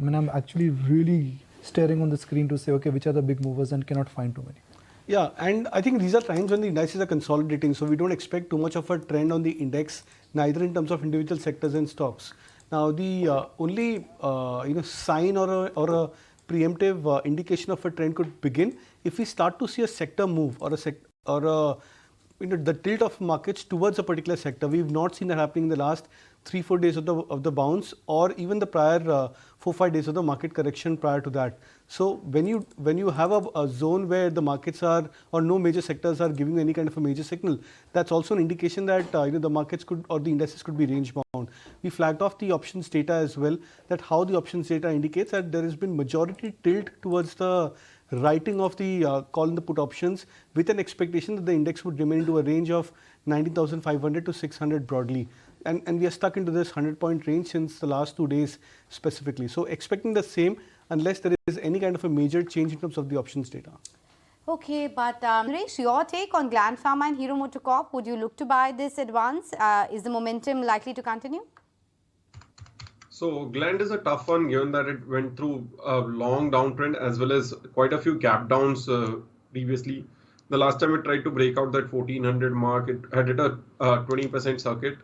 I mean, I'm actually really staring on the screen to say, okay, which are the big movers, and cannot find too many. Yeah, and I think these are times when the indices are consolidating, so we don't expect too much of a trend on the index, neither in terms of individual sectors and stocks. Now, the only sign or a preemptive indication of a trend could begin if we start to see a sector move or the tilt of markets towards a particular sector. We've not seen that happening in the last 3-4 days of the bounce, or even the prior 4-5 days of the market correction prior to that. So when you have a zone where the markets are, or no major sectors are giving any kind of a major signal, that's also an indication that the markets could, or the indices could be range bound. We flagged off the options data as well, that how the options data indicates that there has been majority tilt towards the writing of the call and the put options, with an expectation that the index would remain into a range of 19,500 to 600 broadly. And we are stuck into this 100-point range since the last 2 days specifically. So expecting the same unless there is any kind of a major change in terms of the options data. Okay, but Nooresh, your take on Gland Pharma and Hero MotoCorp, would you look to buy this advance? Is the momentum likely to continue? So Gland is a tough one, given that it went through a long downtrend as well as quite a few gap downs previously. The last time it tried to break out that 1400 mark, it had hit a 20% circuit,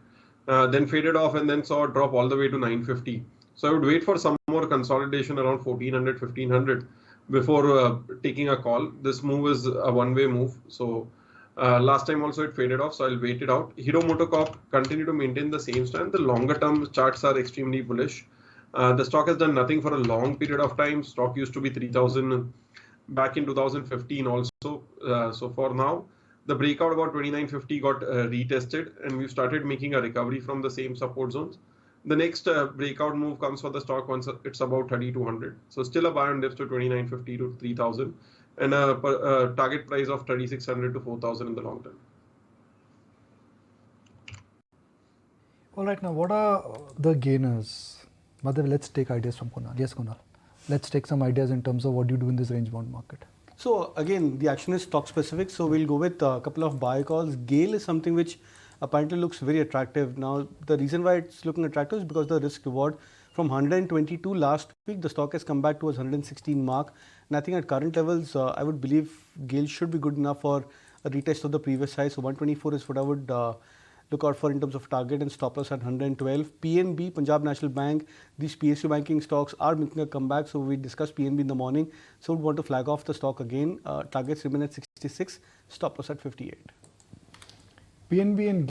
then faded off and then saw a drop all the way to 950. So I would wait for some more consolidation around 1400, 1500 before taking a call. This move is a one-way move. So last time also it faded off, so I'll wait it out. Hero MotoCorp continue to maintain the same stand. The longer term charts are extremely bullish. The stock has done nothing for a long period of time. Stock used to be 3000 back in 2015 also. So for now, the breakout about 2950 got retested, and we've started making a recovery from the same support zones. The next breakout move comes for the stock once it's about 3200. So still a buy on dips to 2950 to 3000. And a target price of 3600 to 4000 in the long term. All right, now what are the gainers? Madhav, let's take ideas from Kunal. Yes, Kunal. Let's take some ideas in terms of what you do in this range bound market. So again, the action is stock specific. So we'll go with a couple of buy calls. GAIL is something which apparently looks very attractive. Now, the reason why it's looking attractive is because the risk reward from 122 last week, the stock has come back towards 116 mark. And I think at current levels, I would believe GAIL should be good enough for a retest of the previous high. So 124 is what I would look out for in terms of target, and stop loss at 112. PNB, Punjab National Bank, these PSU banking stocks are making a comeback. So we discussed PNB in the morning. So we want to flag off the stock again. Targets remain at 66, stop loss at 58. PNB and